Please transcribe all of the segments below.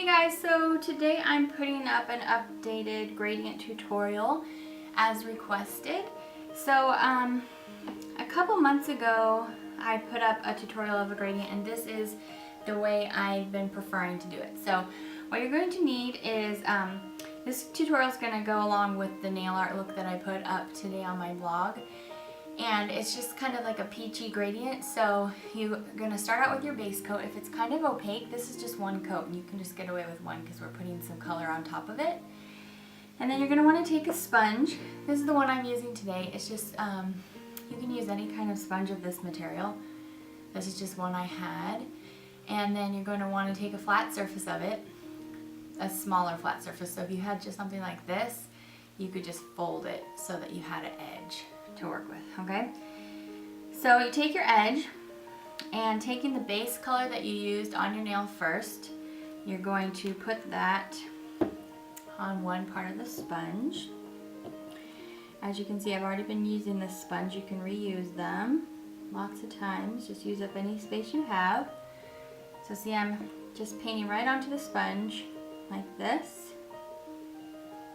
guys, so today I'm putting up an updated gradient tutorial as requested. So a couple months ago I put up a tutorial of a gradient, and this is the way I've been preferring to do it. So what you're going to need is, this tutorial is going to go along with the nail art look that I put up today on my blog. And it's just kind of like a peachy gradient. So you're going to start out with your base coat. If it's kind of opaque, this is just one coat, and you can just get away with one because we're putting some color on top of it. And then you're going to want to take a sponge. This is the one I'm using today. It's just, you can use any kind of sponge of this material. This is just one I had. And then you're going to want to take a flat surface of it, a smaller flat surface. So if you had just something like this, you could just fold it so that you had an edge to work with, okay? So you take your edge, and taking the base color that you used on your nail first, you're going to put that on one part of the sponge. As you can see, I've already been using this sponge. You can reuse them lots of times. Just use up any space you have. So see, I'm just painting right onto the sponge like this.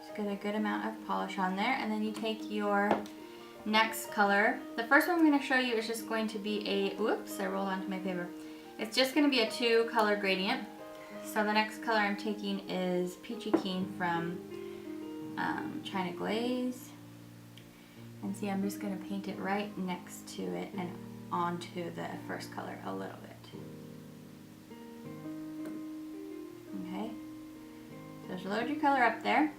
Just get a good amount of polish on there, and then you take your next color. The first one I'm going to show you is just going to be a, whoops, I rolled onto my paper. It's just going to be a 2-color gradient. So the next color I'm taking is Peachy Keen from China Glaze. And see, I'm just going to paint it right next to it and onto the first color a little bit. Okay, so just load your color up there.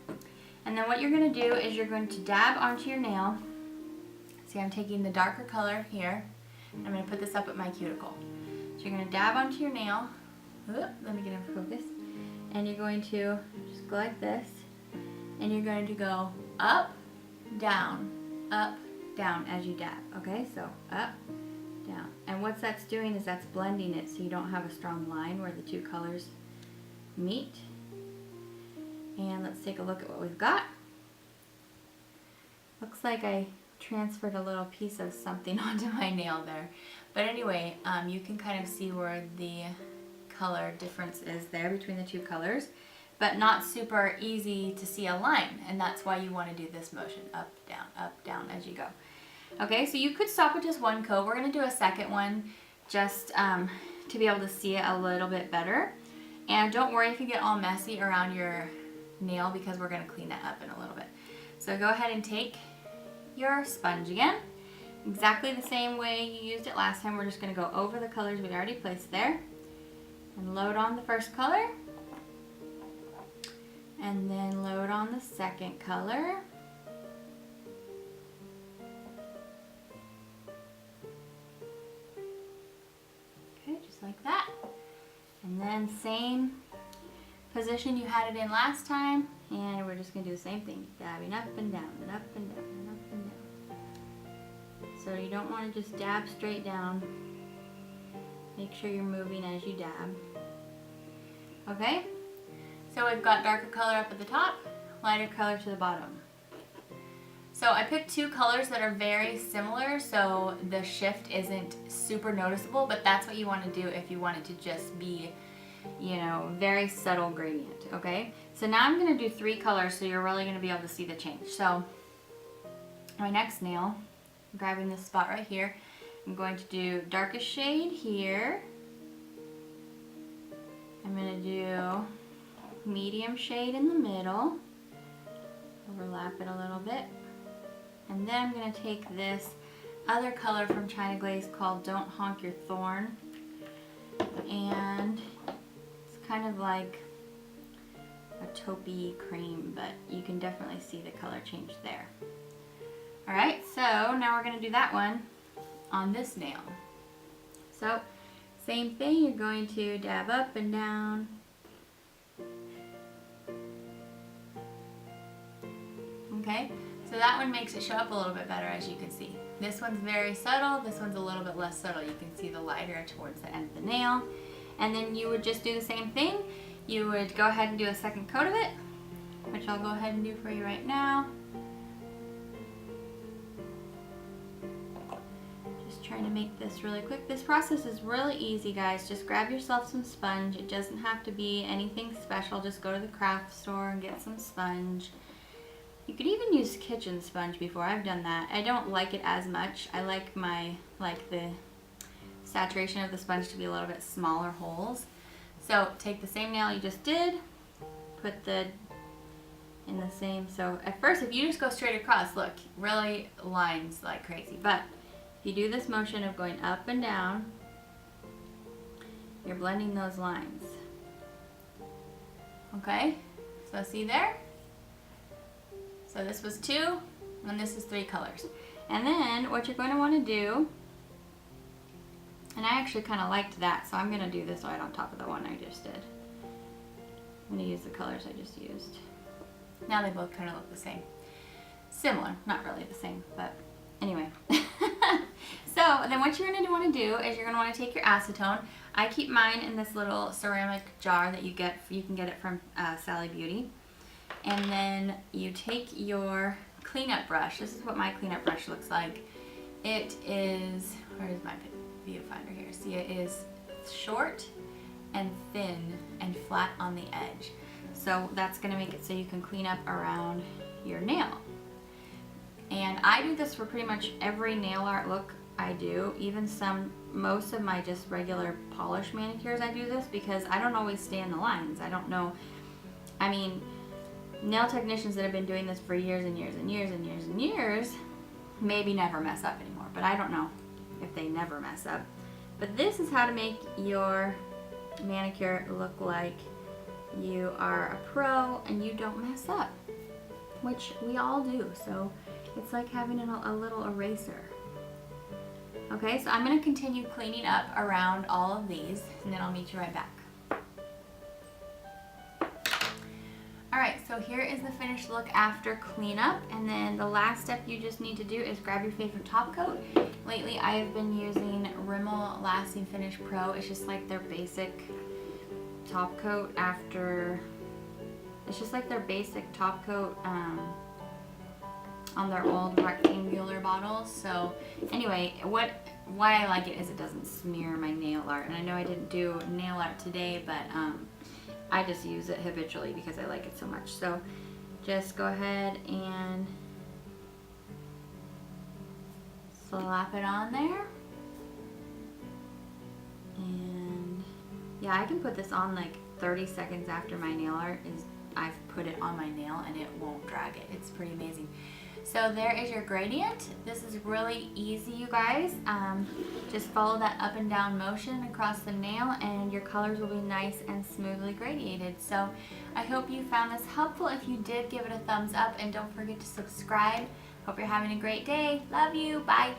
And then what you're going to do is you're going to dab onto your nail. See, I'm taking the darker color here, and I'm going to put this up at my cuticle. So you're going to dab onto your nail. Oop, let me get in focus. And you're going to just go like this, and you're going to go up, down as you dab. Okay, so up, down. And what that's doing is that's blending it so you don't have a strong line where the two colors meet. And let's take a look at what we've got. Looks like I transferred a little piece of something onto my nail there. But anyway, you can kind of see where the color difference is there between the two colors, but not super easy to see a line, and that's why you want to do this motion, up, down as you go. Okay, so you could stop with just one coat. We're going to do a second one just to be able to see it a little bit better. And don't worry if you get all messy around your nail, because we're going to clean that up in a little bit. So go ahead and take your sponge again, exactly the same way you used it last time. We're just going to go over the colors we already placed there and load on the first color, and then load on the second color, okay, just like that. And then same position you had it in last time, and we're just going to do the same thing, dabbing up and down and up and down and up and down. So you don't want to just dab straight down. Make sure you're moving as you dab. Okay, so we've got darker color up at the top, lighter color to the bottom. So I picked two colors that are very similar, so the shift isn't super noticeable, but that's what you want to do if you want it to just be, you know, very subtle gradient. Okay, so now I'm going to do 3 colors, so you're really going to be able to see the change. So my next nail, I'm grabbing this spot right here, I'm going to do darkest shade here. I'm going to do medium shade in the middle, overlap it a little bit, and then I'm going to take this other color from China Glaze called Don't Honk Your Thorn, and it's kind of like a taupey cream, but you can definitely see the color change there. Alright, so now we're going to do that one on this nail. So same thing, you're going to dab up and down. Okay, so that one makes it show up a little bit better, as you can see. This one's very subtle, this one's a little bit less subtle. You can see the lighter towards the end of the nail. And then you would just do the same thing. You would go ahead and do a second coat of it, which I'll go ahead and do for you right now. Just Just trying to make this really quick. This process is really easy, guys. Just grab yourself some sponge. It doesn't have to be anything special. Just go to the craft store and get some sponge. You could even use kitchen sponge before. I've done that. I don't like it as much. I like the saturation of the sponge to be a little bit smaller holes. So take the same nail you just did, put in the same, so at first if you just go straight across, look, really lines like crazy. But if you do this motion of going up and down, you're blending those lines. Okay, so see there? So this was 2, and this is 3 colors. And then what you're going to want to do, and I actually kind of liked that, so I'm going to do this right on top of the one I just did. I'm going to use the colors I just used. Now they both kind of look the same. Similar, not really the same, but anyway. So then what you're going to want to do is you're going to want to take your acetone. I keep mine in this little ceramic jar that you can get it from Sally Beauty. And then you take your cleanup brush. This is what my cleanup brush looks like. It is, where is my viewfinder here? See, it is short and thin and flat on the edge. So that's going to make it so you can clean up around your nail. And I do this for pretty much every nail art look I do. Even most of my just regular polish manicures I do this because I don't always stay in the lines. I don't know. I mean, nail technicians that have been doing this for years and years and years and years and years maybe never mess up anymore. But I don't know if they never mess up. But this is how to make your manicure look like you are a pro and you don't mess up, which we all do. So it's like having a little eraser. Okay, so I'm going to continue cleaning up around all of these and then I'll meet you right back. Alright, so here is the finished look after cleanup, and then the last step you just need to do is grab your favorite top coat. Lately I have been using Rimmel Lasting Finish Pro. It's just like their basic top coat it's just like their basic top coat on their old rectangular bottles. So anyway, why I like it is it doesn't smear my nail art. And I know I didn't do nail art today, but I just use it habitually because I like it so much. So just go ahead and slap it on there. And yeah, I can put this on like 30 seconds after my nail art is I've put it on my nail and it won't drag it. It's pretty amazing. So there is your gradient. This is really easy, you guys. Just follow that up and down motion across the nail and your colors will be nice and smoothly gradiated. So I hope you found this helpful. If you did, give it a thumbs up and don't forget to subscribe. Hope you're having a great day. Love you. Bye.